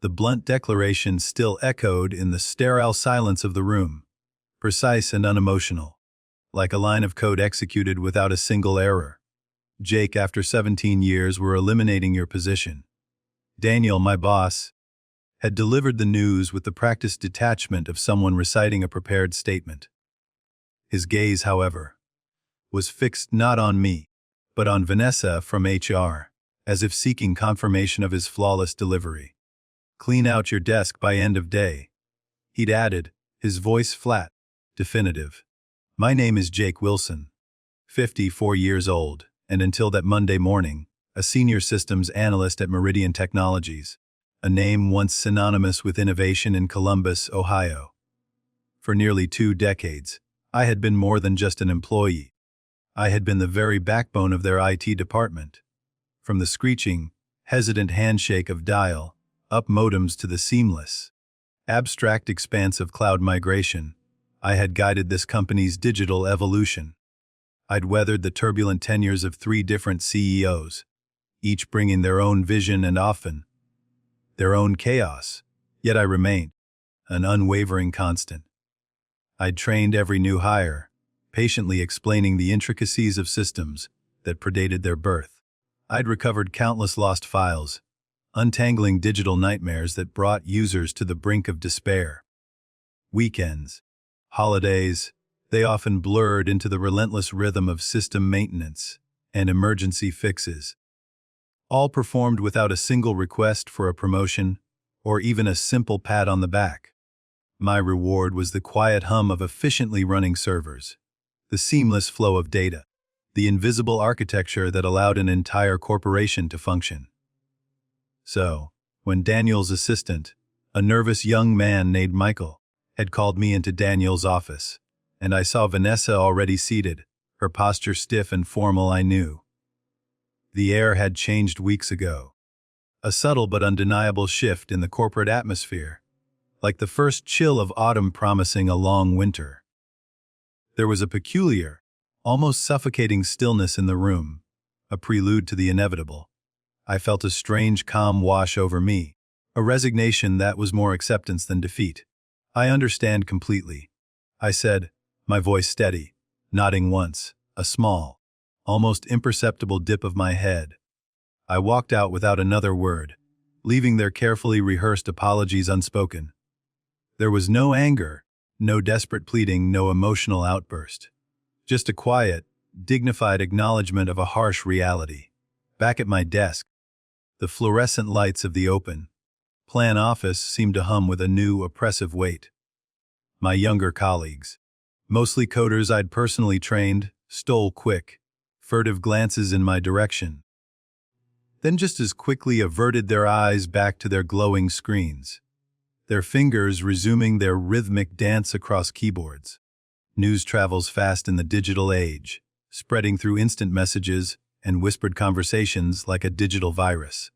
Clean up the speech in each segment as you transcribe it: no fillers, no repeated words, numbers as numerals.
The blunt declaration still echoed in the sterile silence of the room, precise and unemotional, like a line of code executed without a single error. Jake, after 17 years, we're eliminating your position. Daniel, my boss, had delivered the news with the practiced detachment of someone reciting a prepared statement. His gaze, however, was fixed not on me, but on Vanessa from HR, as if seeking confirmation of his flawless delivery. Clean out your desk by end of day, he'd added, his voice flat, definitive. My name is Jake Wilson, 54 years old, and until that Monday morning, a senior systems analyst at Meridian Technologies, a name once synonymous with innovation in Columbus, Ohio. For nearly 2 decades, I had been more than just an employee. I had been the very backbone of their IT department. From the screeching, hesitant handshake of dial, up modems to the seamless, abstract expanse of cloud migration, I had guided this company's digital evolution. I'd weathered the turbulent tenures of 3 different CEOs, each bringing their own vision and often their own chaos, yet I remained an unwavering constant. I'd trained every new hire, patiently explaining the intricacies of systems that predated their birth. I'd recovered countless lost files, untangling digital nightmares that brought users to the brink of despair. Weekends, holidays, they often blurred into the relentless rhythm of system maintenance and emergency fixes, all performed without a single request for a promotion or even a simple pat on the back. My reward was the quiet hum of efficiently running servers, the seamless flow of data, the invisible architecture that allowed an entire corporation to function. So, when Daniel's assistant, a nervous young man named Michael, had called me into Daniel's office, and I saw Vanessa already seated, her posture stiff and formal, I knew the air had changed weeks ago. A subtle but undeniable shift in the corporate atmosphere, like the first chill of autumn promising a long winter. There was a peculiar, almost suffocating stillness in the room, a prelude to the inevitable. I felt a strange calm wash over me, a resignation that was more acceptance than defeat. I understand completely, I said, my voice steady, nodding once, a small, almost imperceptible dip of my head. I walked out without another word, leaving their carefully rehearsed apologies unspoken. There was no anger, no desperate pleading, no emotional outburst. Just a quiet, dignified acknowledgement of a harsh reality. Back at my desk, the fluorescent lights of the open plan office seemed to hum with a new, oppressive weight. My younger colleagues, mostly coders I'd personally trained, stole quick, furtive glances in my direction, then just as quickly averted their eyes back to their glowing screens, their fingers resuming their rhythmic dance across keyboards. News travels fast in the digital age, spreading through instant messages and whispered conversations like a digital virus.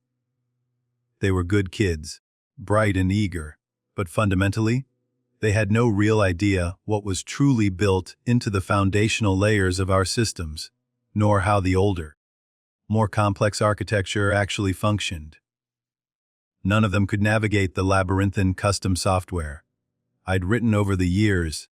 They were good kids, bright and eager, but fundamentally, they had no real idea what was truly built into the foundational layers of our systems, nor how the older, more complex architecture actually functioned. None of them could navigate the labyrinthine custom software I'd written over the years,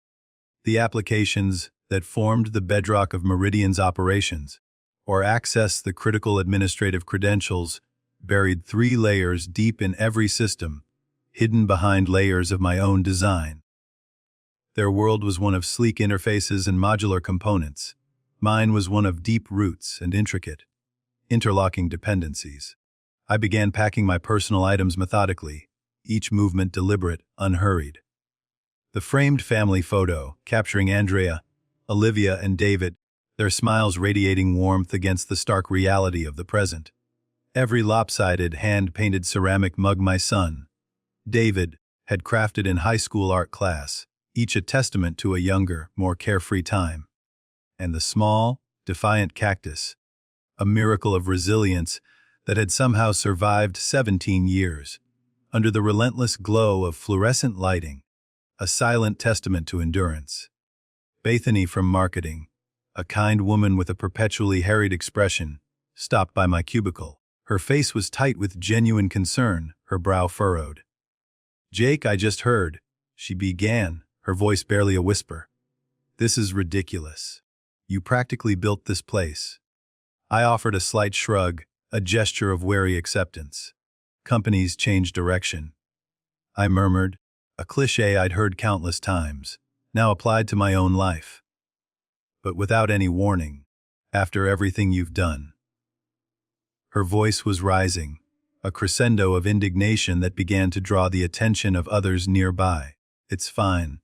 the applications that formed the bedrock of Meridian's operations, or access the critical administrative credentials buried 3 layers deep in every system, hidden behind layers of my own design. Their world was one of sleek interfaces and modular components. Mine was one of deep roots and intricate, interlocking dependencies. I began packing my personal items methodically, each movement deliberate, unhurried. The framed family photo, capturing Andrea, Olivia, and David, their smiles radiating warmth against the stark reality of the present. Every lopsided, hand-painted ceramic mug my son, David, had crafted in high school art class, each a testament to a younger, more carefree time. And the small, defiant cactus, a miracle of resilience that had somehow survived 17 years, under the relentless glow of fluorescent lighting, a silent testament to endurance. Bethany from marketing, a kind woman with a perpetually harried expression, stopped by my cubicle, Her face was tight with genuine concern, her brow furrowed. "Jake, I just heard," she began, her voice barely a whisper. "This is ridiculous. You practically built this place." I offered a slight shrug, a gesture of wary acceptance. "Companies change direction," I murmured, a cliché I'd heard countless times, now applied to my own life. "But without any warning, after everything you've done." Her voice was rising, a crescendo of indignation that began to draw the attention of others nearby. "It's fine,"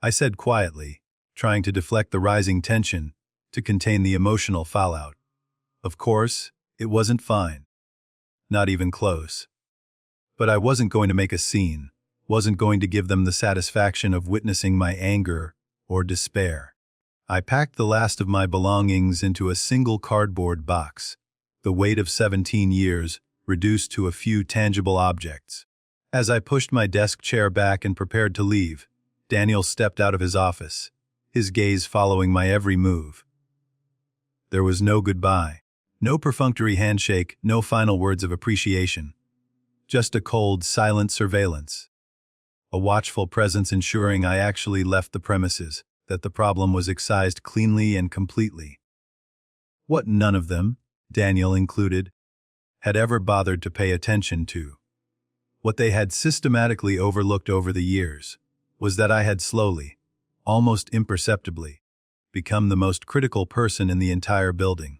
I said quietly, trying to deflect the rising tension, to contain the emotional fallout. Of course, it wasn't fine. Not even close. But I wasn't going to make a scene, wasn't going to give them the satisfaction of witnessing my anger or despair. I packed the last of my belongings into a single cardboard box, the weight of 17 years reduced to a few tangible objects. As I pushed my desk chair back and prepared to leave, Daniel stepped out of his office, his gaze following my every move. There was no goodbye, no perfunctory handshake, no final words of appreciation. Just a cold, silent surveillance. A watchful presence ensuring I actually left the premises, that the problem was excised cleanly and completely. What none of them, Daniel included, had ever bothered to pay attention to. What they had systematically overlooked over the years was that I had slowly, almost imperceptibly, become the most critical person in the entire building.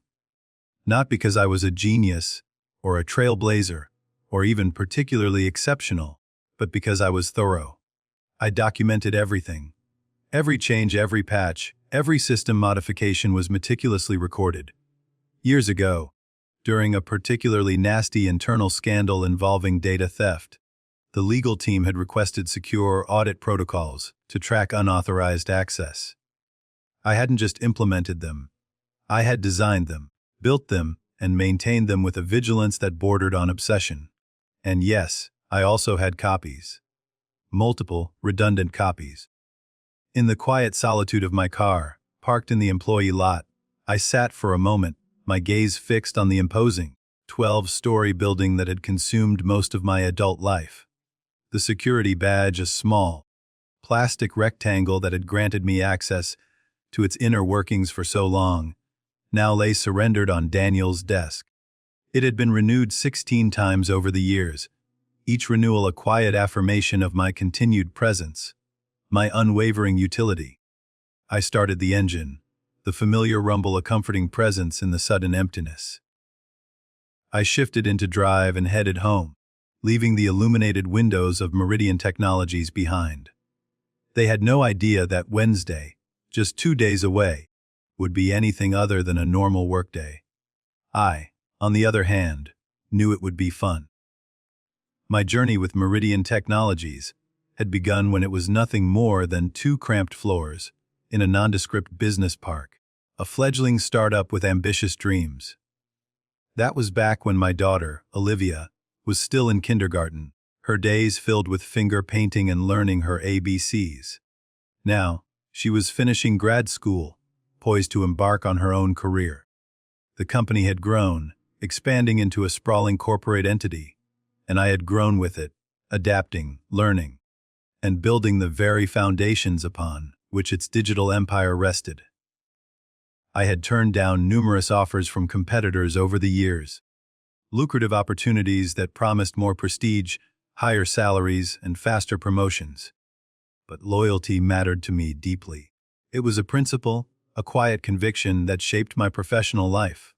Not because I was a genius, or a trailblazer, or even particularly exceptional, but because I was thorough. I documented everything. Every change, every patch, every system modification was meticulously recorded. Years ago, during a particularly nasty internal scandal involving data theft, the legal team had requested secure audit protocols to track unauthorized access. I hadn't just implemented them. I had designed them, built them, and maintained them with a vigilance that bordered on obsession. And yes, I also had copies. Multiple, redundant copies. In the quiet solitude of my car, parked in the employee lot, I sat for a moment, my gaze fixed on the imposing, 12-story building that had consumed most of my adult life. The security badge, a small, plastic rectangle that had granted me access to its inner workings for so long, now lay surrendered on Daniel's desk. It had been renewed 16 times over the years, each renewal a quiet affirmation of my continued presence, my unwavering utility. I started the engine, the familiar rumble a comforting presence in the sudden emptiness. I shifted into drive and headed home, leaving the illuminated windows of Meridian Technologies behind. They had no idea that Wednesday, just 2 days away, would be anything other than a normal workday. I, on the other hand, knew it would be fun. My journey with Meridian Technologies had begun when it was nothing more than 2 cramped floors in a nondescript business park, a fledgling startup with ambitious dreams. That was back when my daughter, Olivia, was still in kindergarten, her days filled with finger painting and learning her ABCs. Now, she was finishing grad school, poised to embark on her own career. The company had grown, expanding into a sprawling corporate entity, and I had grown with it, adapting, learning, and building the very foundations upon which its digital empire rested. I had turned down numerous offers from competitors over the years, lucrative opportunities that promised more prestige, higher salaries, and faster promotions. But loyalty mattered to me deeply. It was a principle, a quiet conviction that shaped my professional life.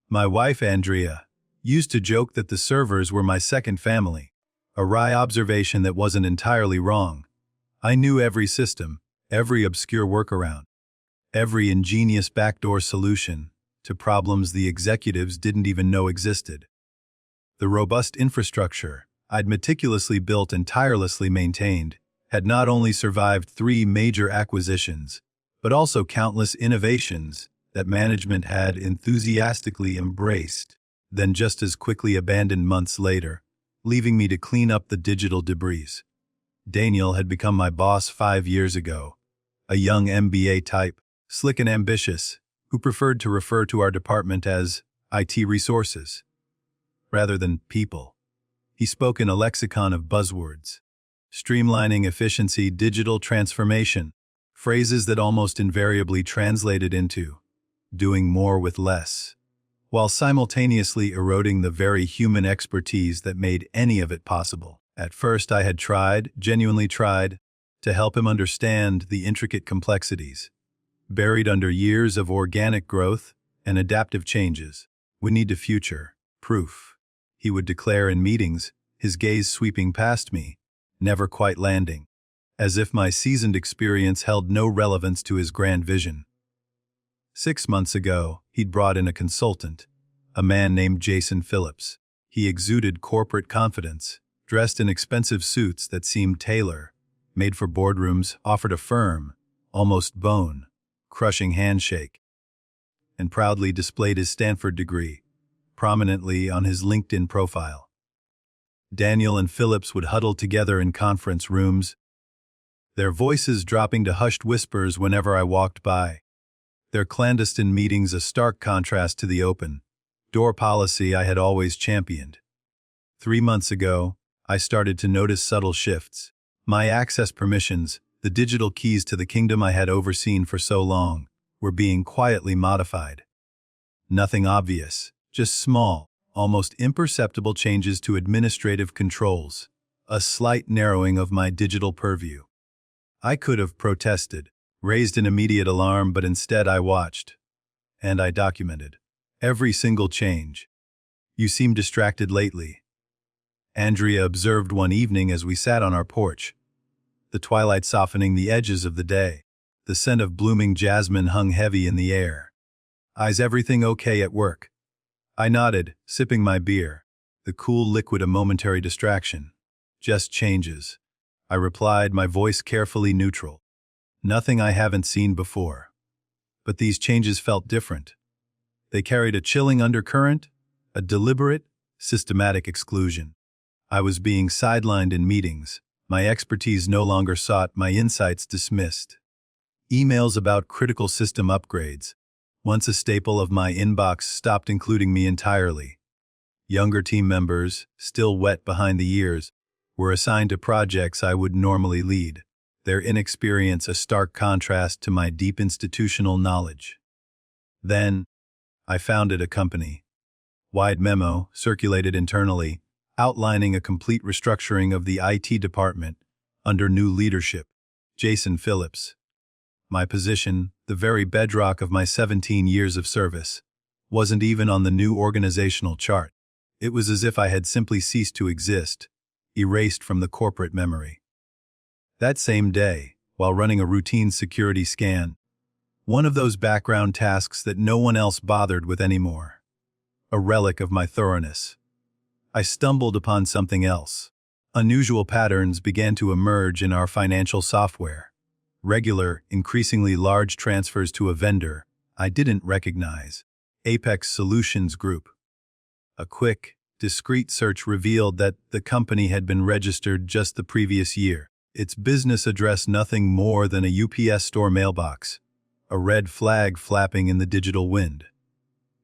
My wife, Andrea, used to joke that the servers were my second family, a wry observation that wasn't entirely wrong. I knew every system, every obscure workaround, every ingenious backdoor solution to problems the executives didn't even know existed. The robust infrastructure I'd meticulously built and tirelessly maintained had not only survived 3 major acquisitions, but also countless innovations that management had enthusiastically embraced, then just as quickly abandoned months later, leaving me to clean up the digital debris. Daniel had become my boss 5 years ago, a young MBA type, slick and ambitious, who preferred to refer to our department as IT resources. rather than people. He spoke in a lexicon of buzzwords: streamlining, efficiency, digital transformation, phrases that almost invariably translated into doing more with less, while simultaneously eroding the very human expertise that made any of it possible. At first, I had tried, genuinely tried, to help him understand the intricate complexities, buried under years of organic growth and adaptive changes. "We need a future proof," he would declare in meetings, his gaze sweeping past me, never quite landing, as if my seasoned experience held no relevance to his grand vision. 6 months ago, he'd brought in a consultant, a man named Jason Phillips. He exuded corporate confidence, dressed in expensive suits that seemed tailor-made for boardrooms, offered a firm, almost bone-crushing handshake, and proudly displayed his Stanford degree prominently on his LinkedIn profile. Daniel and Phillips would huddle together in conference rooms, their voices dropping to hushed whispers whenever I walked by, their clandestine meetings a stark contrast to the open-door policy I had always championed. 3 months ago, I started to notice subtle shifts. My access permissions, the digital keys to the kingdom I had overseen for so long, were being quietly modified. Nothing obvious, just small, almost imperceptible changes to administrative controls, a slight narrowing of my digital purview. I could have protested, raised an immediate alarm, but instead I watched, and I documented every single change. "You seem distracted lately," Andrea observed one evening as we sat on our porch, the twilight softening the edges of the day. The scent of blooming jasmine hung heavy in the air. "Is everything okay at work?" I nodded, sipping my beer, the cool liquid a momentary distraction. "Just changes," I replied, my voice carefully neutral. "Nothing I haven't seen before." But these changes felt different. They carried a chilling undercurrent, a deliberate, systematic exclusion. I was being sidelined in meetings, my expertise no longer sought, my insights dismissed. Emails about critical system upgrades, once a staple of my inbox, stopped including me entirely. Younger team members, still wet behind the ears, were assigned to projects I would normally lead, their inexperience a stark contrast to my deep institutional knowledge. Then, I founded a company. Wide memo, circulated internally, outlining a complete restructuring of the IT department under new leadership. Jason Phillips. My position, the very bedrock of my 17 years of service, wasn't even on the new organizational chart. It was as if I had simply ceased to exist, erased from the corporate memory. That same day, while running a routine security scan, one of those background tasks that no one else bothered with anymore, a relic of my thoroughness, I stumbled upon something else. Unusual patterns began to emerge in our financial software. Regular, increasingly large transfers to a vendor I didn't recognize, Apex Solutions Group. A quick, discreet search revealed that the company had been registered just the previous year. Its business address nothing more than a UPS store mailbox, a red flag flapping in the digital wind.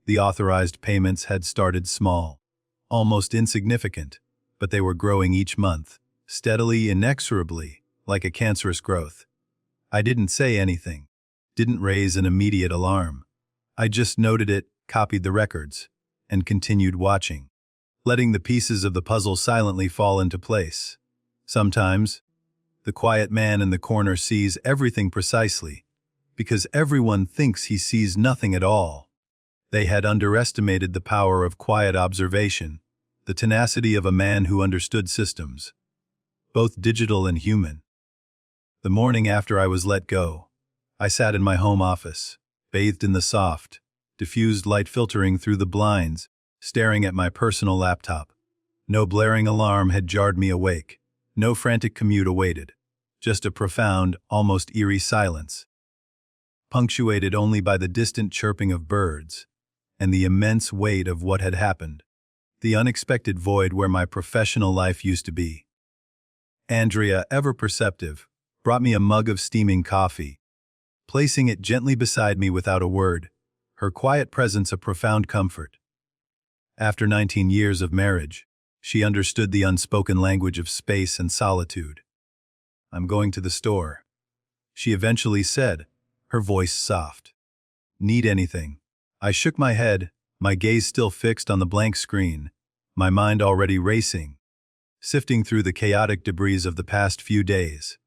The authorized payments had started small, almost insignificant, but they were growing each month, steadily, inexorably, like a cancerous growth. I didn't say anything, didn't raise an immediate alarm. I just noted it, copied the records, and continued watching, letting the pieces of the puzzle silently fall into place. Sometimes, the quiet man in the corner sees everything precisely, because everyone thinks he sees nothing at all. They had underestimated the power of quiet observation, the tenacity of a man who understood systems, both digital and human. The morning after I was let go, I sat in my home office, bathed in the soft, diffused light filtering through the blinds, staring at my personal laptop. No blaring alarm had jarred me awake, no frantic commute awaited, just a profound, almost eerie silence, punctuated only by the distant chirping of birds and the immense weight of what had happened, the unexpected void where my professional life used to be. Andrea, ever perceptive, brought me a mug of steaming coffee, placing it gently beside me without a word, her quiet presence a profound comfort. After 19 years of marriage, she understood the unspoken language of space and solitude. "I'm going to the store," she eventually said, her voice soft. "Need anything?" I shook my head, my gaze still fixed on the blank screen, my mind already racing, sifting through the chaotic debris of the past few days.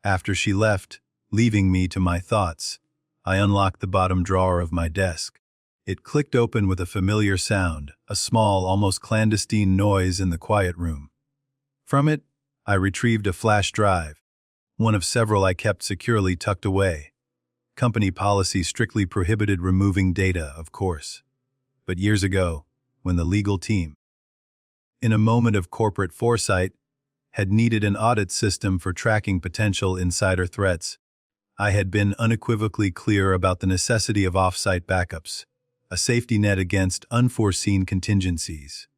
After she left, leaving me to my thoughts, I unlocked the bottom drawer of my desk. It clicked open with a familiar sound, a small, almost clandestine noise in the quiet room. From it, I retrieved a flash drive, one of several I kept securely tucked away. Company policy strictly prohibited removing data, of course. But years ago, when the legal team, in a moment of corporate foresight, had needed an audit system for tracking potential insider threats, I had been unequivocally clear about the necessity of off-site backups, a safety net against unforeseen contingencies.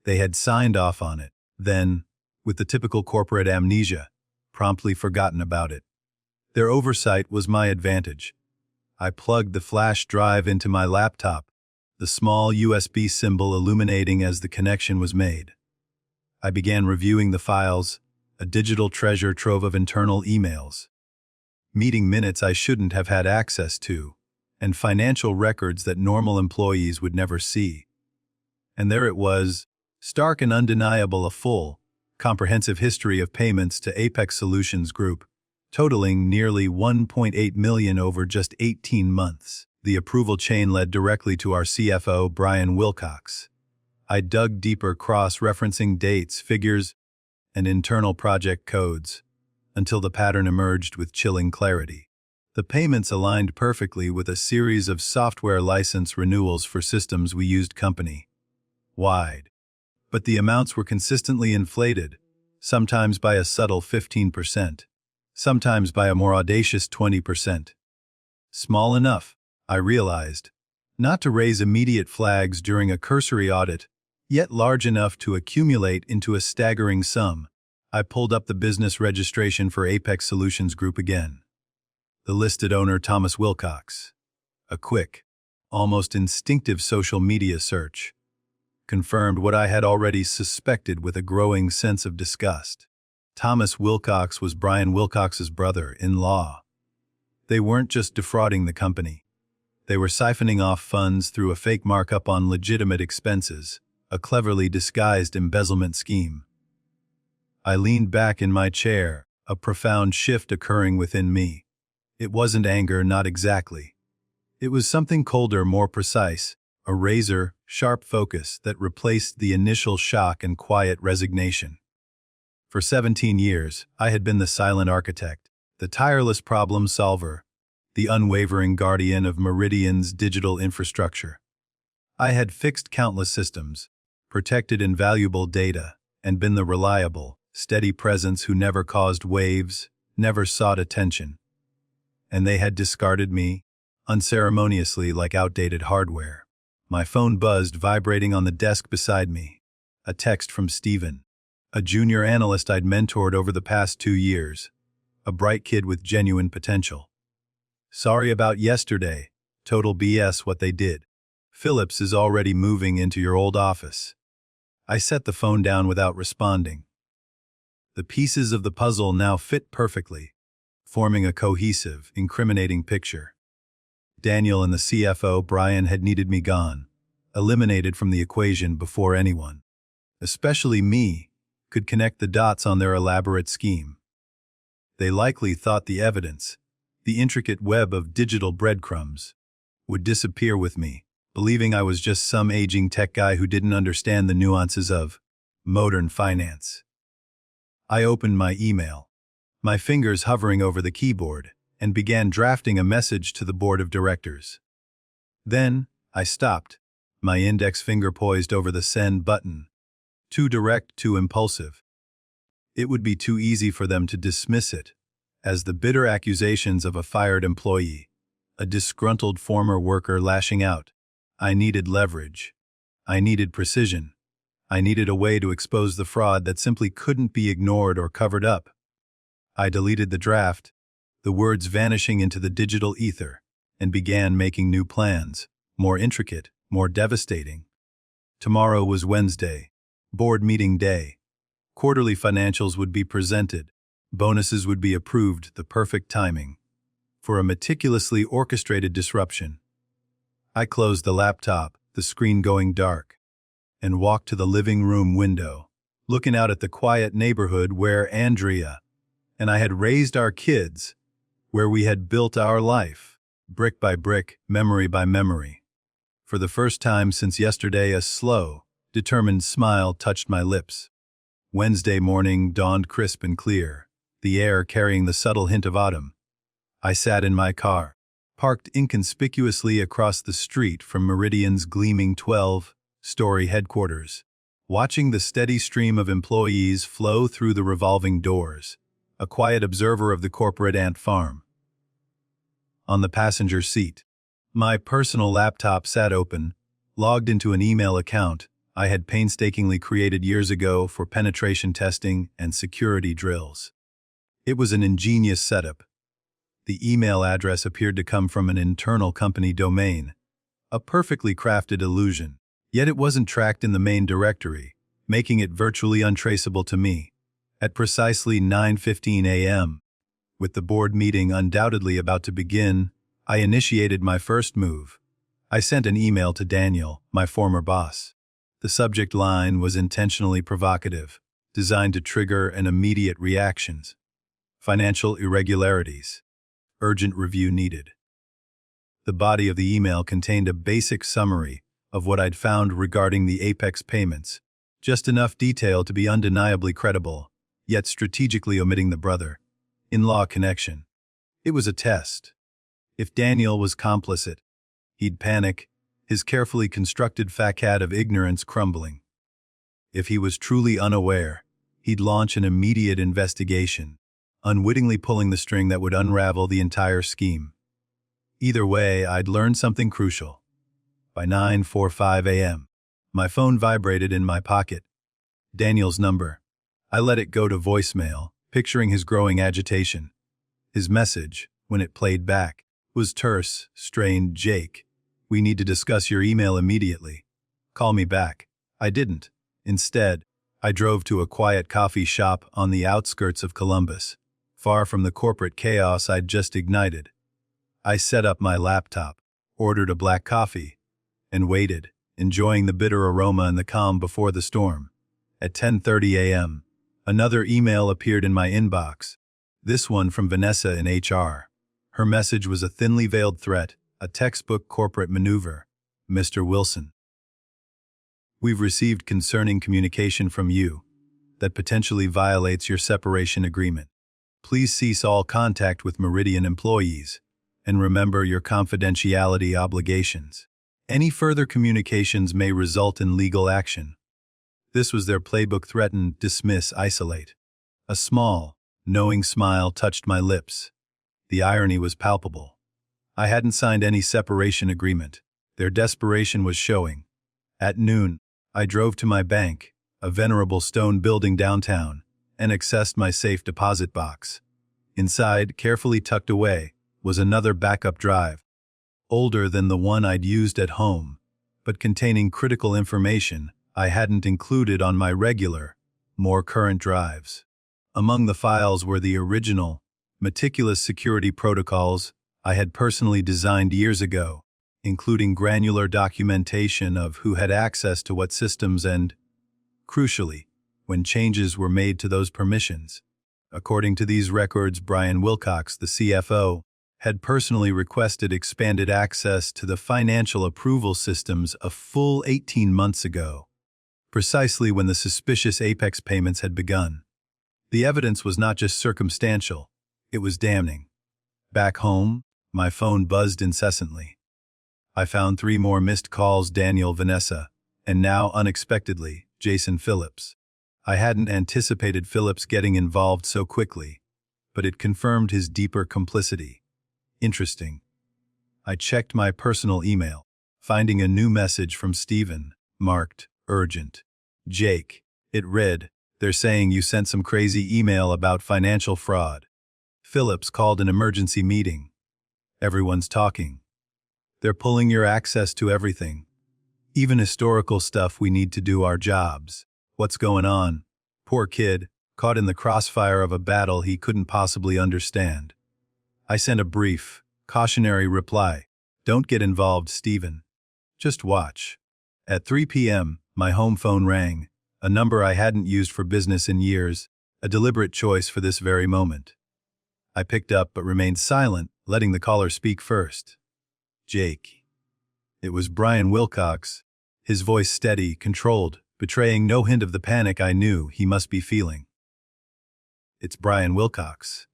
They had signed off on it, then, with the typical corporate amnesia, promptly forgotten about it. Their oversight was my advantage. I plugged the flash drive into my laptop, the small USB symbol illuminating as the connection was made. I began reviewing the files, a digital treasure trove of internal emails, meeting minutes I shouldn't have had access to, and financial records that normal employees would never see. And there it was, stark and undeniable, a full, comprehensive history of payments to Apex Solutions Group, totaling nearly $1.8 million over just 18 months. The approval chain led directly to our CFO, Brian Wilcox. I dug deeper, cross-referencing dates, figures, and internal project codes, until the pattern emerged with chilling clarity. The payments aligned perfectly with a series of software license renewals for systems we used company-wide. But the amounts were consistently inflated, sometimes by a subtle 15%, sometimes by a more audacious 20%. Small enough, I realized, not to raise immediate flags during a cursory audit, yet large enough to accumulate into a staggering sum. I pulled up the business registration for Apex Solutions Group again. The listed owner, Thomas Wilcox. A quick, almost instinctive social media search confirmed what I had already suspected with a growing sense of disgust. Thomas Wilcox was Brian Wilcox's brother-in-law. They weren't just defrauding the company. They were siphoning off funds through a fake markup on legitimate expenses, a cleverly disguised embezzlement scheme. I leaned back in my chair, a profound shift occurring within me. It wasn't anger, not exactly. It was something colder, more precise, a razor-sharp focus that replaced the initial shock and quiet resignation. For 17 years, I had been the silent architect, the tireless problem solver, the unwavering guardian of Meridian's digital infrastructure. I had fixed countless systems, protected invaluable data, and been the reliable, steady presence who never caused waves, never sought attention. And they had discarded me, unceremoniously, like outdated hardware. My phone buzzed, vibrating on the desk beside me. A text from Steven, a junior analyst I'd mentored over the past 2 years, a bright kid with genuine potential. "Sorry about yesterday. Total BS what they did. Phillips is already moving into your old office." I set the phone down without responding. The pieces of the puzzle now fit perfectly, forming a cohesive, incriminating picture. Daniel and the CFO, Brian, had needed me gone, eliminated from the equation before anyone, especially me, could connect the dots on their elaborate scheme. They likely thought the evidence, the intricate web of digital breadcrumbs, would disappear with me, believing I was just some aging tech guy who didn't understand the nuances of modern finance. I opened my email, my fingers hovering over the keyboard, and began drafting a message to the board of directors. Then, I stopped, my index finger poised over the send button. Too direct, too impulsive. It would be too easy for them to dismiss it as the bitter accusations of a fired employee, a disgruntled former worker lashing out. I needed leverage. I needed precision. I needed a way to expose the fraud that simply couldn't be ignored or covered up. I deleted the draft, the words vanishing into the digital ether, and began making new plans, more intricate, more devastating. Tomorrow was Wednesday, board meeting day. Quarterly financials would be presented. Bonuses would be approved, the perfect timing for a meticulously orchestrated disruption. I closed the laptop, the screen going dark, and walked to the living room window, looking out at the quiet neighborhood where Andrea and I had raised our kids, where we had built our life, brick by brick, memory by memory. For the first time since yesterday, a slow, determined smile touched my lips. Wednesday morning dawned crisp and clear, the air carrying the subtle hint of autumn. I sat in my car, parked inconspicuously across the street from Meridian's gleaming 12-story headquarters, watching the steady stream of employees flow through the revolving doors, a quiet observer of the corporate ant farm. On the passenger seat, my personal laptop sat open, logged into an email account I had painstakingly created years ago for penetration testing and security drills. It was an ingenious setup. The email address appeared to come from an internal company domain, a perfectly crafted illusion, yet it wasn't tracked in the main directory, making it virtually untraceable to me. At precisely 9:15 a.m., with the board meeting undoubtedly about to begin, I initiated my first move. I sent an email to Daniel, my former boss. The subject line was intentionally provocative, designed to trigger an immediate reaction. Financial irregularities. Urgent review needed. The body of the email contained a basic summary of what I'd found regarding the Apex payments, just enough detail to be undeniably credible, yet strategically omitting the brother-in-law connection. It was a test. If Daniel was complicit, he'd panic, his carefully constructed facade of ignorance crumbling. If he was truly unaware, he'd launch an immediate investigation, unwittingly pulling the string that would unravel the entire scheme. Either way, I'd learned something crucial. By 9:45 a.m., my phone vibrated in my pocket. Daniel's number. I let it go to voicemail, picturing his growing agitation. His message, when it played back, was terse, strained. "Jake, we need to discuss your email immediately. Call me back." I didn't. Instead, I drove to a quiet coffee shop on the outskirts of Columbus, far from the corporate chaos I'd just ignited. I set up my laptop, ordered a black coffee, and waited, enjoying the bitter aroma and the calm before the storm. At 10:30 a.m., another email appeared in my inbox, this one from Vanessa in HR. Her message was a thinly veiled threat, a textbook corporate maneuver. "Mr. Wilson, we've received concerning communication from you that potentially violates your separation agreement. Please cease all contact with Meridian employees and remember your confidentiality obligations. Any further communications may result in legal action." This was their playbook: threaten, dismiss, isolate. A small, knowing smile touched my lips. The irony was palpable. I hadn't signed any separation agreement. Their desperation was showing. At noon, I drove to my bank, a venerable stone building downtown, and accessed my safe deposit box. Inside, carefully tucked away, was another backup drive, older than the one I'd used at home, but containing critical information I hadn't included on my regular, more current drives. Among the files were the original, meticulous security protocols I had personally designed years ago, including granular documentation of who had access to what systems and, crucially, when changes were made to those permissions. According to these records, Brian Wilcox, the CFO, had personally requested expanded access to the financial approval systems a full 18 months ago, precisely when the suspicious Apex payments had begun. The evidence was not just circumstantial, it was damning. Back home, my phone buzzed incessantly. I found 3 more missed calls: Daniel, Vanessa, and now, unexpectedly, Jason Phillips. I hadn't anticipated Phillips getting involved so quickly, but it confirmed his deeper complicity. Interesting. I checked my personal email, finding a new message from Stephen, marked urgent. "Jake," it read, "they're saying you sent some crazy email about financial fraud. Phillips called an emergency meeting. Everyone's talking. They're pulling your access to everything. Even historical stuff we need to do our jobs. What's going on? Poor kid, caught in the crossfire of a battle he couldn't possibly understand. I sent a brief, cautionary reply. Don't get involved, Stephen. Just watch. At 3 p.m., my home phone rang, a number I hadn't used for business in years, a deliberate choice for this very moment. I picked up but remained silent, letting the caller speak first. Jake. It was Brian Wilcox, his voice steady, controlled, betraying no hint of the panic I knew he must be feeling. It's Brian Wilcox.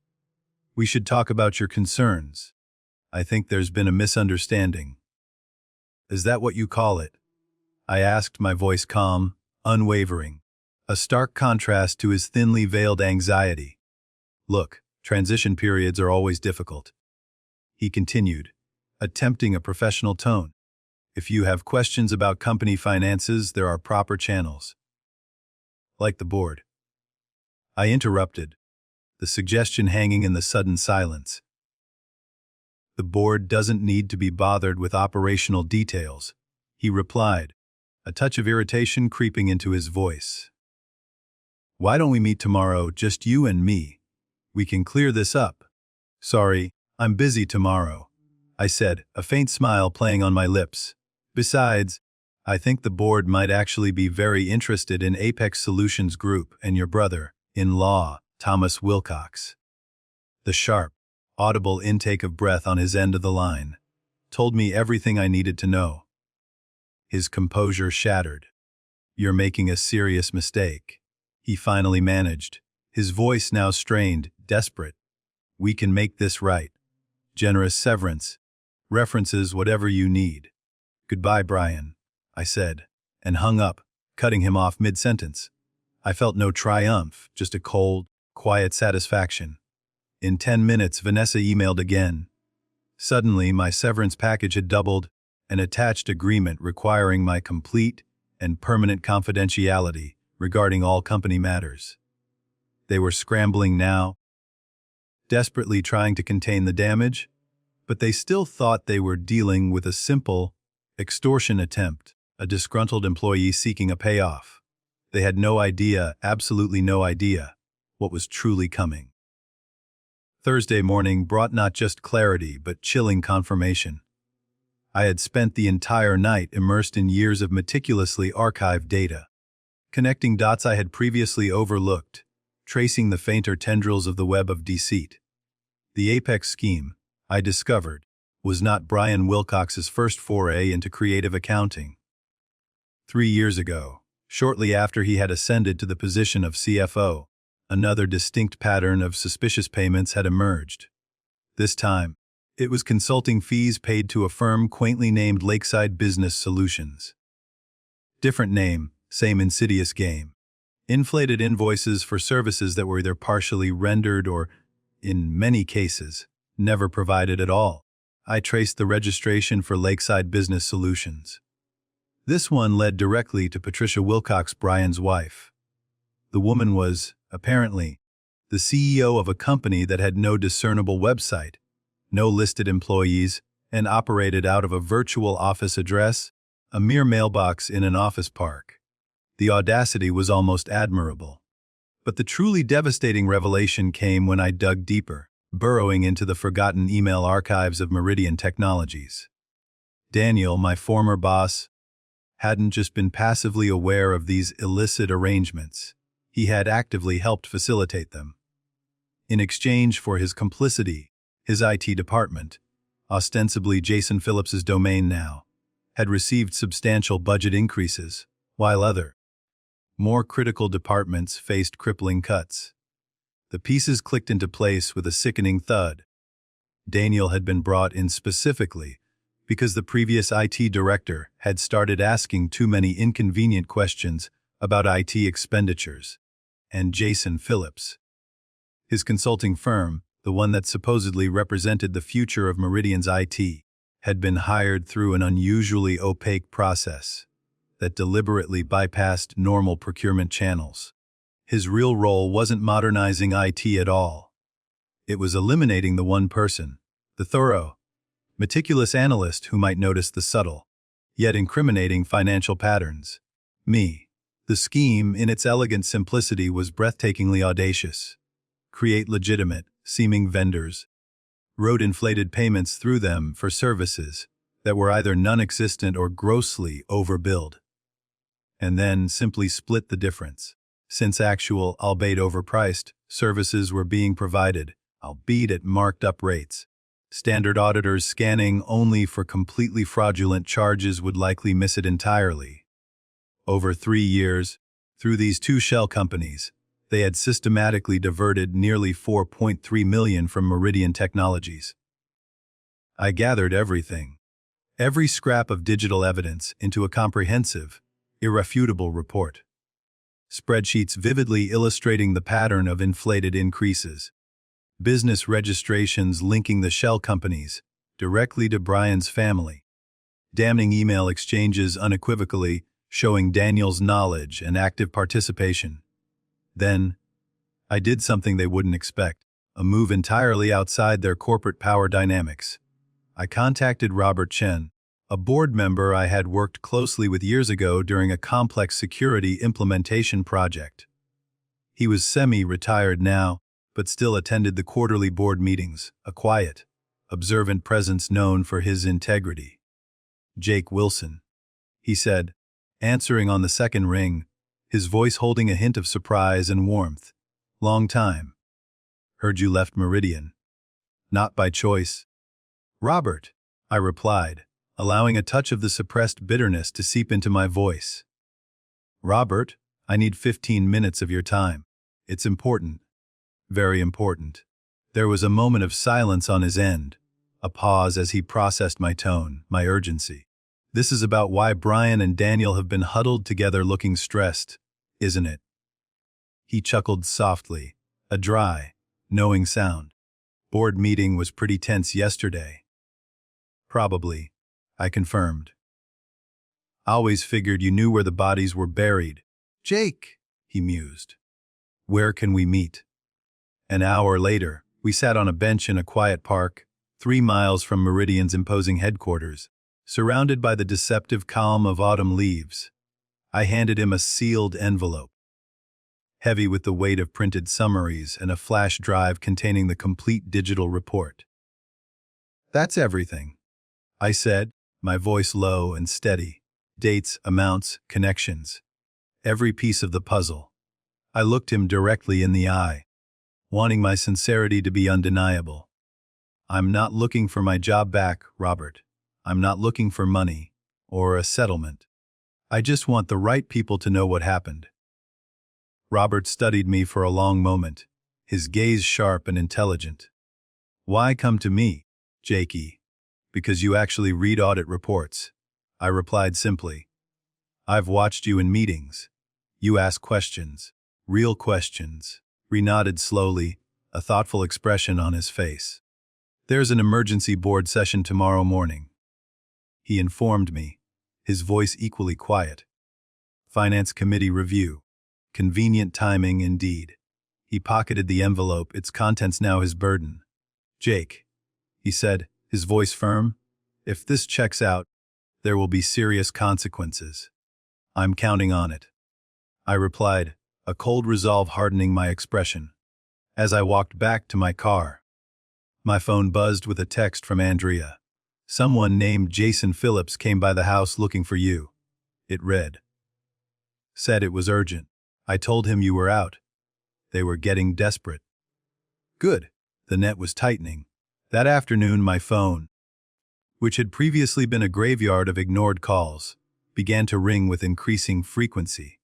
We should talk about your concerns. I think there's been a misunderstanding. Is that what you call it? I asked, my voice calm, unwavering, a stark contrast to his thinly veiled anxiety. Look, transition periods are always difficult. He continued, attempting a professional tone. If you have questions about company finances, there are proper channels. Like the board. I interrupted, the suggestion hanging in the sudden silence. The board doesn't need to be bothered with operational details, he replied, a touch of irritation creeping into his voice. Why don't we meet tomorrow, just you and me? We can clear this up. Sorry, I'm busy tomorrow, I said, a faint smile playing on my lips. Besides, I think the board might actually be very interested in Apex Solutions Group and your brother-in-law, Thomas Wilcox. The sharp, audible intake of breath on his end of the line told me everything I needed to know. His composure shattered. You're making a serious mistake, he finally managed, his voice now strained, desperate. We can make this right. Generous severance. References, whatever you need. Goodbye, Brian, I said, and hung up, cutting him off mid-sentence. I felt no triumph, just a cold, quiet satisfaction. In 10 minutes, Vanessa emailed again. Suddenly, my severance package had doubled, an attached agreement requiring my complete and permanent confidentiality regarding all company matters. They were scrambling now, desperately trying to contain the damage, but they still thought they were dealing with a simple extortion attempt, a disgruntled employee seeking a payoff. They had no idea, absolutely no idea, what was truly coming. Thursday morning brought not just clarity but chilling confirmation. I had spent the entire night immersed in years of meticulously archived data, connecting dots I had previously overlooked, tracing the fainter tendrils of the web of deceit. The Apex scheme, I discovered, was not Brian Wilcox's first foray into creative accounting. 3 years ago, shortly after he had ascended to the position of CFO, another distinct pattern of suspicious payments had emerged. This time, it was consulting fees paid to a firm quaintly named Lakeside Business Solutions. Different name, same insidious game. Inflated invoices for services that were either partially rendered or, in many cases, never provided at all. I traced the registration for Lakeside Business Solutions. This one led directly to Patricia Wilcox, Brian's wife. The woman was, apparently, the CEO of a company that had no discernible website, no listed employees, and operated out of a virtual office address, a mere mailbox in an office park. The audacity was almost admirable. But the truly devastating revelation came when I dug deeper, burrowing into the forgotten email archives of Meridian Technologies. Daniel, my former boss, hadn't just been passively aware of these illicit arrangements. He had actively helped facilitate them. In exchange for his complicity, his IT department, ostensibly Jason Phillips's domain now, had received substantial budget increases, while other, more critical departments faced crippling cuts. The pieces clicked into place with a sickening thud. Daniel had been brought in specifically because the previous IT director had started asking too many inconvenient questions about IT expenditures, and Jason Phillips, his consulting firm, the one that supposedly represented the future of Meridian's IT, had been hired through an unusually opaque process that deliberately bypassed normal procurement channels. His real role wasn't modernizing IT at all. It was eliminating the one person, the thorough, meticulous analyst who might notice the subtle, yet incriminating financial patterns. Me. The scheme, in its elegant simplicity, was breathtakingly audacious. Create legitimate, seeming vendors. Wrote inflated payments through them for services that were either non-existent or grossly overbilled. And then simply split the difference. Since actual, albeit overpriced, services were being provided, albeit at marked-up rates. Standard auditors scanning only for completely fraudulent charges would likely miss it entirely. Over 3 years, through these two shell companies, they had systematically diverted nearly $4.3 million from Meridian Technologies. I gathered everything, every scrap of digital evidence, into a comprehensive, irrefutable report. Spreadsheets vividly illustrating the pattern of inflated increases. Business registrations linking the shell companies directly to Brian's family. Damning email exchanges unequivocally showing Daniel's knowledge and active participation. Then, I did something they wouldn't expect, a move entirely outside their corporate power dynamics. I contacted Robert Chen, a board member I had worked closely with years ago during a complex security implementation project. He was semi-retired now, but still attended the quarterly board meetings, a quiet, observant presence known for his integrity. "Jake Wilson," he said, answering on the second ring, his voice holding a hint of surprise and warmth. "Long time. Heard you left Meridian." "Not by choice." "Robert," I replied, allowing a touch of the suppressed bitterness to seep into my voice. "Robert, I need 15 minutes of your time. It's important. Very important." There was a moment of silence on his end, a pause as he processed my tone, my urgency. "This is about why Brian and Daniel have been huddled together looking stressed, isn't it?" He chuckled softly, a dry, knowing sound. "Board meeting was pretty tense yesterday." "Probably," I confirmed. "I always figured you knew where the bodies were buried." "Jake," he mused. "Where can we meet?" An hour later, we sat on a bench in a quiet park, 3 miles from Meridian's imposing headquarters, surrounded by the deceptive calm of autumn leaves. I handed him a sealed envelope, heavy with the weight of printed summaries and a flash drive containing the complete digital report. "That's everything," I said, my voice low and steady. "Dates, amounts, connections. Every piece of the puzzle." I looked him directly in the eye, wanting my sincerity to be undeniable. "I'm not looking for my job back, Robert. I'm not looking for money or a settlement. I just want the right people to know what happened." Robert studied me for a long moment, his gaze sharp and intelligent. "Why come to me, Jakey?" "Because you actually read audit reports," I replied simply. "I've watched you in meetings. You ask questions, real questions." He nodded slowly, a thoughtful expression on his face. "There's an emergency board session tomorrow morning," he informed me, his voice equally quiet. "Finance committee review. Convenient timing indeed." He pocketed the envelope, its contents now his burden. "Jake," he said, his voice firm, "if this checks out, there will be serious consequences. I'm counting on it." I replied, a cold resolve hardening my expression. As I walked back to my car, my phone buzzed with a text from Andrea. "Someone named Jason Phillips came by the house looking for you," it read. "Said it was urgent. I told him you were out. They were getting desperate." Good. The net was tightening. That afternoon my phone, which had previously been a graveyard of ignored calls, began to ring with increasing frequency.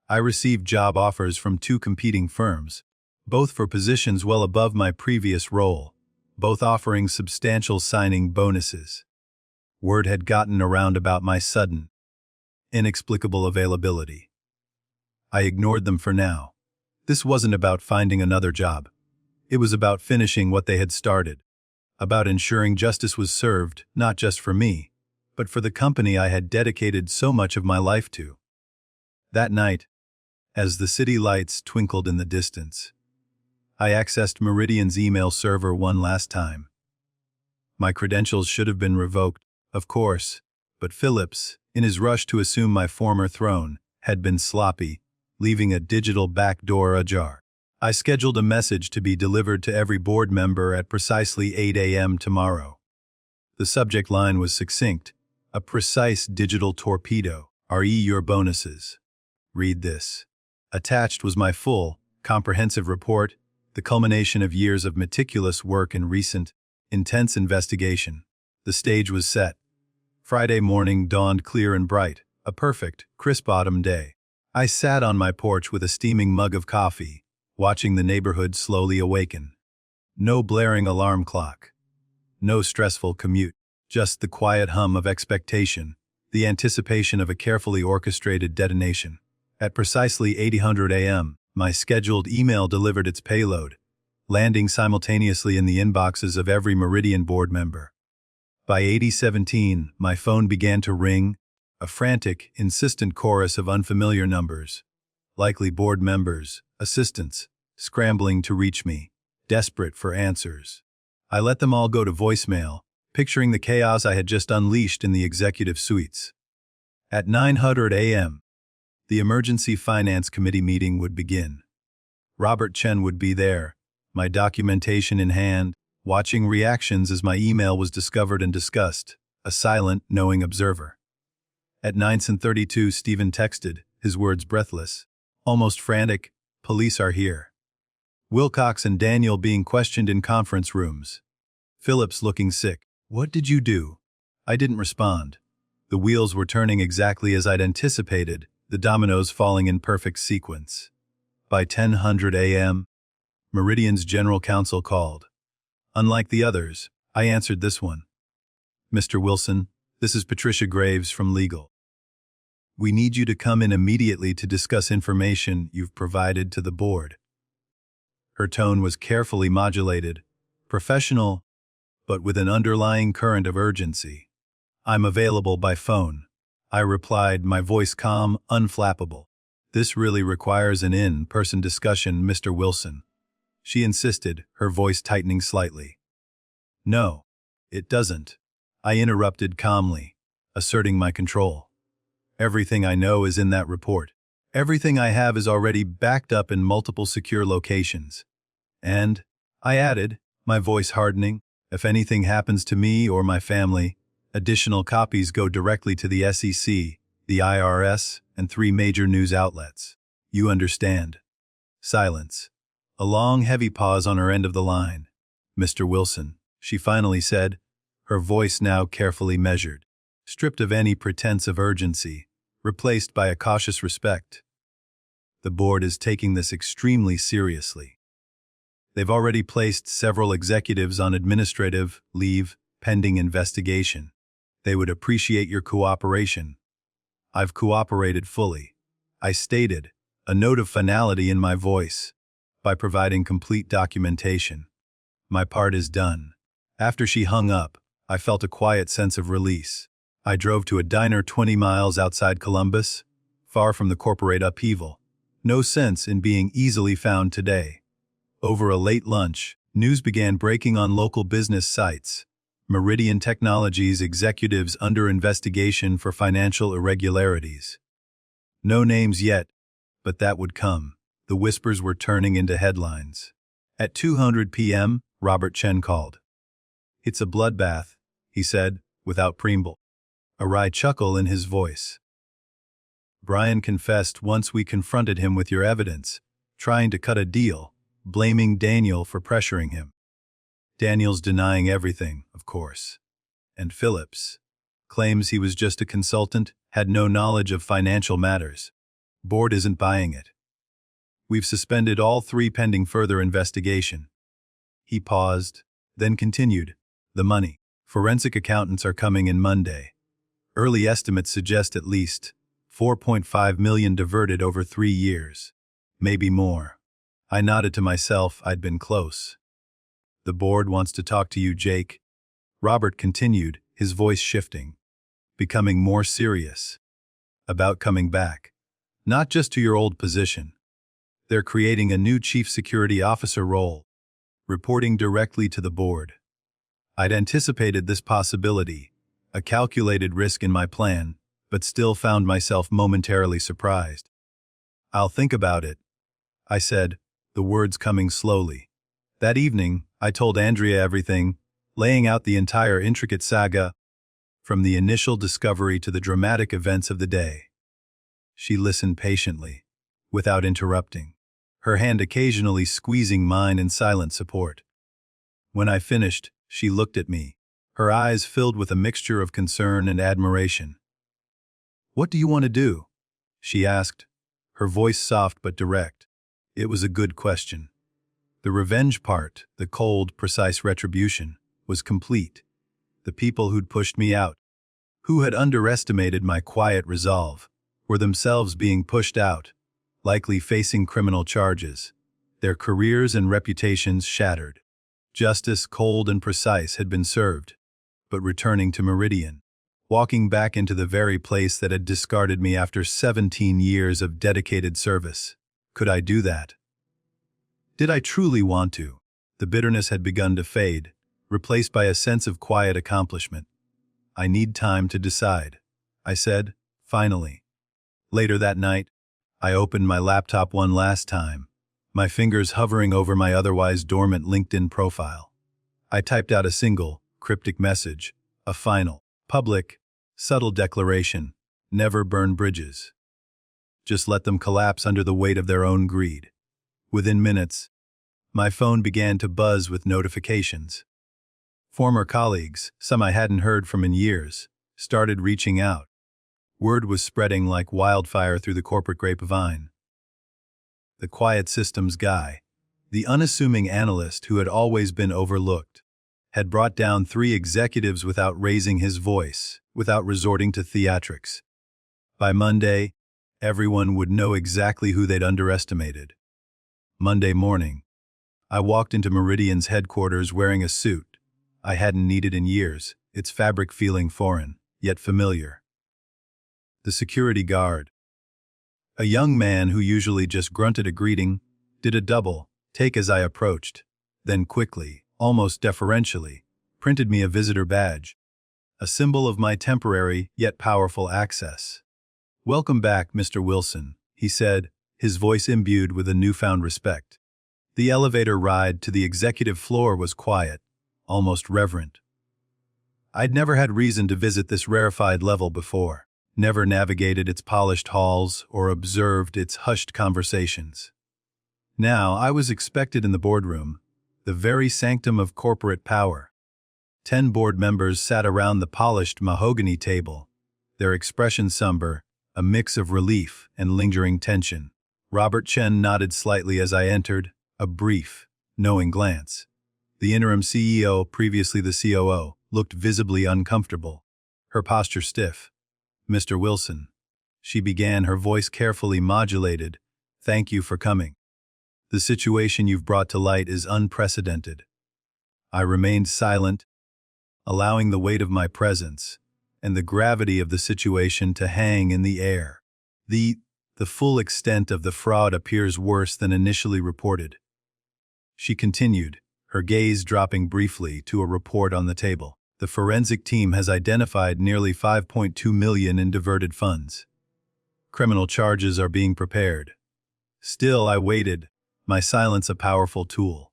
I received job offers from 2 competing firms, both for positions well above my previous role, both offering substantial signing bonuses. Word had gotten around about my sudden, inexplicable availability. I ignored them for now. This wasn't about finding another job. It was about finishing what they had started, about ensuring justice was served, not just for me, but for the company I had dedicated so much of my life to. That night, as the city lights twinkled in the distance, I accessed Meridian's email server one last time. My credentials should have been revoked, of course, But Phillips, in his rush to assume my former throne, had been sloppy, leaving a digital back door ajar. I scheduled a message to be delivered to every board member at precisely 8 a.m. tomorrow. The subject line was succinct: a precise digital torpedo, re your bonuses. Read this. Attached was my full, comprehensive report, the culmination of years of meticulous work and recent, intense investigation. The stage was set. Friday morning dawned clear and bright, a perfect, crisp autumn day. I sat on my porch with a steaming mug of coffee, watching the neighborhood slowly awaken. No blaring alarm clock. No stressful commute. Just the quiet hum of expectation, the anticipation of a carefully orchestrated detonation. At precisely 8:00 a.m., my scheduled email delivered its payload, landing simultaneously in the inboxes of every Meridian board member. By 8:17, my phone began to ring, a frantic, insistent chorus of unfamiliar numbers, likely board members, assistants, scrambling to reach me, desperate for answers. I let them all go to voicemail, picturing the chaos I had just unleashed in the executive suites. At 9:00 a.m., the Emergency Finance Committee meeting would begin. Robert Chen would be there, my documentation in hand, watching reactions as my email was discovered and discussed, a silent, knowing observer. At 9:32, Stephen texted, his words breathless, almost frantic, "Police are here." Wilcox and Daniel being questioned in conference rooms. Phillips looking sick. "What did you do?" I didn't respond. The wheels were turning exactly as I'd anticipated, the dominoes falling in perfect sequence. By 10:00 a.m., Meridian's general counsel called. Unlike the others, I answered this one. "Mr. Wilson, this is Patricia Graves from Legal. We need you to come in immediately to discuss information you've provided to the board." Her tone was carefully modulated, professional, but with an underlying current of urgency. "I'm available by phone," I replied, my voice calm, unflappable. "This really requires an in-person discussion, Mr. Wilson," she insisted, her voice tightening slightly. "No, it doesn't," I interrupted calmly, asserting my control. "Everything I know is in that report. Everything I have is already backed up in multiple secure locations. And," I added, my voice hardening, "if anything happens to me or my family, additional copies go directly to the SEC, the IRS, and 3 major news outlets. You understand." Silence. A long, heavy pause on her end of the line. "Mr. Wilson," she finally said, her voice now carefully measured, stripped of any pretense of urgency, replaced by a cautious respect. "The board is taking this extremely seriously. They've already placed several executives on administrative leave pending investigation. They would appreciate your cooperation." "I've cooperated fully," I stated, a note of finality in my voice, "by providing complete documentation. My part is done." After she hung up, I felt a quiet sense of release. I drove to a diner 20 miles outside Columbus, far from the corporate upheaval. No sense in being easily found today. Over a late lunch, news began breaking on local business sites. Meridian Technologies executives under investigation for financial irregularities. No names yet, but that would come. The whispers were turning into headlines. At 2:00 p.m., Robert Chen called. "It's a bloodbath," he said, without preamble, a wry chuckle in his voice. "Brian confessed once we confronted him with your evidence, trying to cut a deal, blaming Daniel for pressuring him. Daniel's denying everything, of course. And Phillips claims he was just a consultant, had no knowledge of financial matters. Board isn't buying it. We've suspended all 3 pending further investigation." He paused, then continued. "The money. Forensic accountants are coming in Monday. Early estimates suggest at least $4.5 million diverted over 3 years. Maybe more." I nodded to myself. I'd been close. "The board wants to talk to you, Jake," Robert continued, his voice shifting, becoming more serious. "About coming back. Not just to your old position. They're creating a new chief security officer role, reporting directly to the board." I'd anticipated this possibility, a calculated risk in my plan, but still found myself momentarily surprised. "I'll think about it," I said, the words coming slowly. That evening, I told Andrea everything, laying out the entire intricate saga, from the initial discovery to the dramatic events of the day. She listened patiently, without interrupting, her hand occasionally squeezing mine in silent support. When I finished, she looked at me, her eyes filled with a mixture of concern and admiration. "What do you want to do?" she asked, her voice soft but direct. It was a good question. The revenge part, the cold, precise retribution, was complete. The people who'd pushed me out, who had underestimated my quiet resolve, were themselves being pushed out, likely facing criminal charges, their careers and reputations shattered. Justice, cold and precise, had been served, but returning to Meridian, walking back into the very place that had discarded me after 17 years of dedicated service. Could I do that? Did I truly want to? The bitterness had begun to fade, replaced by a sense of quiet accomplishment. "I need time to decide," I said, finally. Later that night, I opened my laptop one last time, my fingers hovering over my otherwise dormant LinkedIn profile. I typed out a single, cryptic message, a final, public, subtle declaration: never burn bridges. Just let them collapse under the weight of their own greed. Within minutes, my phone began to buzz with notifications. Former colleagues, some I hadn't heard from in years, started reaching out. Word was spreading like wildfire through the corporate grapevine. The quiet systems guy, the unassuming analyst who had always been overlooked, had brought down 3 executives without raising his voice, without resorting to theatrics. By Monday, everyone would know exactly who they'd underestimated. Monday morning, I walked into Meridian's headquarters wearing a suit I hadn't needed in years, its fabric feeling foreign, yet familiar. The security guard, a young man who usually just grunted a greeting, did a double take as I approached, then quickly, almost deferentially, printed me a visitor badge, a symbol of my temporary yet powerful access. "Welcome back, Mr. Wilson," he said, his voice imbued with a newfound respect. The elevator ride to the executive floor was quiet, almost reverent. I'd never had reason to visit this rarefied level before, never navigated its polished halls or observed its hushed conversations. Now I was expected in the boardroom, the very sanctum of corporate power. 10 board members sat around the polished mahogany table, their expressions somber, a mix of relief and lingering tension. Robert Chen nodded slightly as I entered, a brief, knowing glance. The interim CEO, previously the COO, looked visibly uncomfortable, her posture stiff. "Mr. Wilson," she began, her voice carefully modulated, "thank you for coming. The situation you've brought to light is unprecedented." I remained silent, allowing the weight of my presence and the gravity of the situation to hang in the air. The full extent of the fraud appears worse than initially reported," she continued, her gaze dropping briefly to a report on the table. "The forensic team has identified nearly 5.2 million in diverted funds. Criminal charges are being prepared." Still I waited, my silence a powerful tool.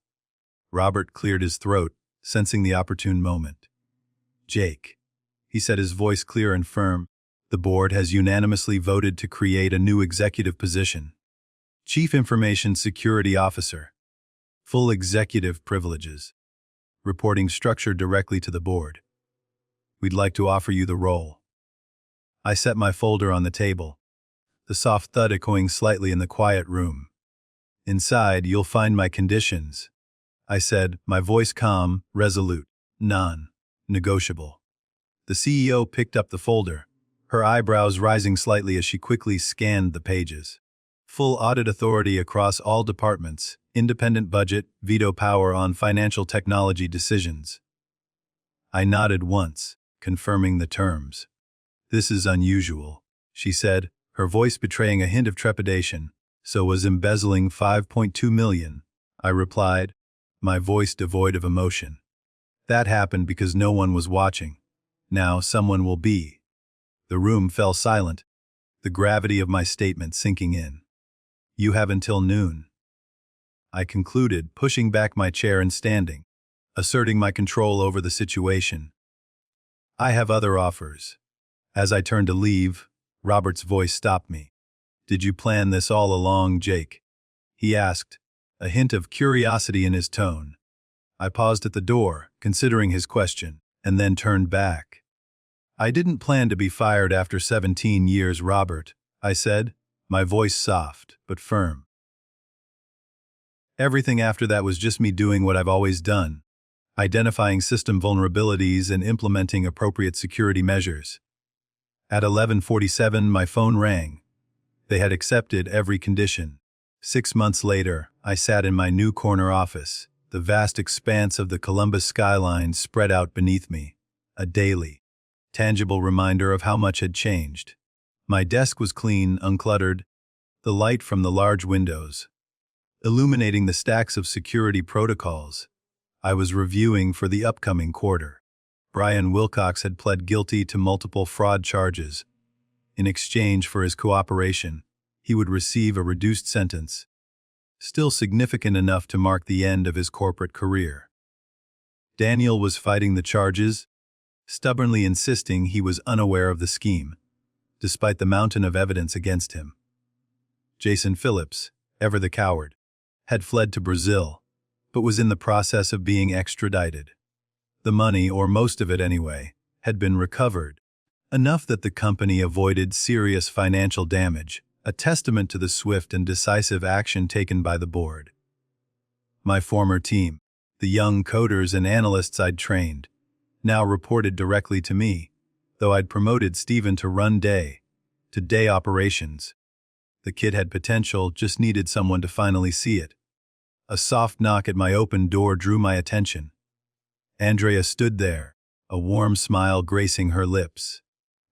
Robert cleared his throat, sensing the opportune moment. "Jake," he said, his voice clear and firm, "the board has unanimously voted to create a new executive position. Chief Information Security Officer. Full executive privileges. Reporting structure directly to the board. We'd like to offer you the role." I set my folder on the table, the soft thud echoing slightly in the quiet room. "Inside, you'll find my conditions," I said, my voice calm, resolute, non-negotiable. The CEO picked up the folder, her eyebrows rising slightly as she quickly scanned the pages. "Full audit authority across all departments, independent budget, veto power on financial technology decisions." I nodded once, confirming the terms. "This is unusual," she said, her voice betraying a hint of trepidation. "So was embezzling 5.2 million, I replied, my voice devoid of emotion. "That happened because no one was watching. Now someone will be. The room fell silent, the gravity of my statement sinking in. You have until noon, I concluded, pushing back my chair and standing, asserting my control over the situation. I have other offers. As I turned to leave, Robert's voice stopped me. Did you plan this all along, Jake? He asked, a hint of curiosity in his tone. I paused at the door, considering his question, and then turned back. I didn't plan to be fired after 17 years, Robert, I said, my voice soft but firm. Everything after that was just me doing what I've always done, identifying system vulnerabilities and implementing appropriate security measures. At 11:47, my phone rang. They had accepted every condition. 6 months later, I sat in my new corner office, the vast expanse of the Columbus skyline spread out beneath me, a daily, tangible reminder of how much had changed. My desk was clean, uncluttered, the light from the large windows, illuminating the stacks of security protocols I was reviewing for the upcoming quarter. Brian Wilcox had pled guilty to multiple fraud charges. In exchange for his cooperation, he would receive a reduced sentence, still significant enough to mark the end of his corporate career. Daniel was fighting the charges, stubbornly insisting he was unaware of the scheme, despite the mountain of evidence against him. Jason Phillips, ever the coward, had fled to Brazil, but was in the process of being extradited. The money, or most of it anyway, had been recovered, enough that the company avoided serious financial damage, a testament to the swift and decisive action taken by the board. My former team, the young coders and analysts I'd trained, now reported directly to me, though I'd promoted Stephen to run day operations. The kid had potential, just needed someone to finally see it. A soft knock at my open door drew my attention. Andrea stood there, a warm smile gracing her lips.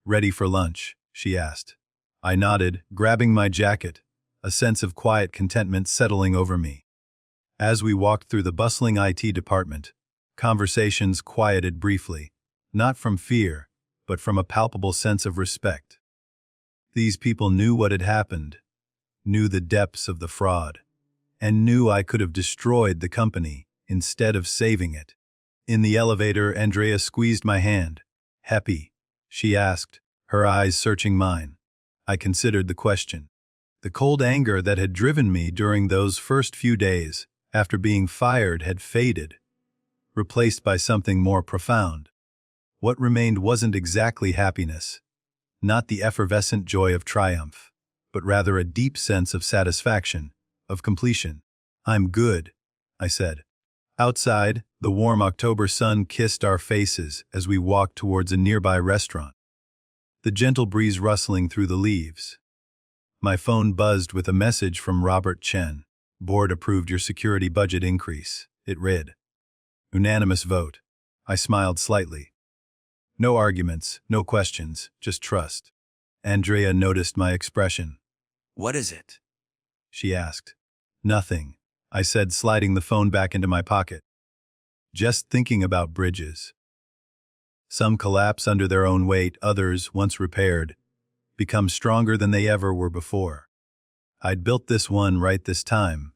Ready for lunch, she asked. I nodded, grabbing my jacket, a sense of quiet contentment settling over me. As we walked through the bustling IT department, conversations quieted briefly, not from fear, but from a palpable sense of respect. These people knew what had happened, knew the depths of the fraud, and knew I could have destroyed the company instead of saving it. In the elevator, Andrea squeezed my hand. Happy? She asked, her eyes searching mine. I considered the question. The cold anger that had driven me during those first few days after being fired had faded, replaced by something more profound. What remained wasn't exactly happiness, not the effervescent joy of triumph, but rather a deep sense of satisfaction, of completion. I'm good, I said. Outside, the warm October sun kissed our faces as we walked towards a nearby restaurant, the gentle breeze rustling through the leaves. My phone buzzed with a message from Robert Chen. Board approved your security budget increase, it read. Unanimous vote. I smiled slightly. No arguments, no questions, just trust. Andrea noticed my expression. What is it? She asked. Nothing, I said, sliding the phone back into my pocket. Just thinking about bridges. Some collapse under their own weight, others, once repaired, become stronger than they ever were before. I'd built this one right this time,